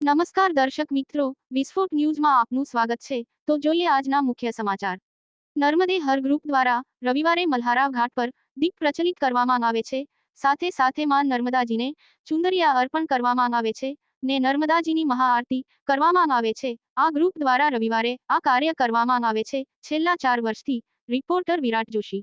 નમસ્કાર દર્શક મિત્રો, વિસ્ફોટ ન્યૂઝમાં આપનું સ્વાગત છે. તો જોઈએ આજના મુખ્ય સમાચાર. નર્મદે હર ગ્રુપ દ્વારા રવિવારે મલ્હારા ઘાટ પર દીપ પ્રચલિત કરવામાં આવે છે. સાથે સાથે માં નર્મદાજીને ચુંદરિયા અર્પણ કરવામાં આવે છે ને નર્મદાજીની મહાઆરતી કરવામાં આવે છે. આ ગ્રુપ દ્વારા રવિવારે આ કાર્ય કરવામાં આવે છે છેલ્લા 4 વર્ષથી. રિપોર્ટર વિરાટ જોશી.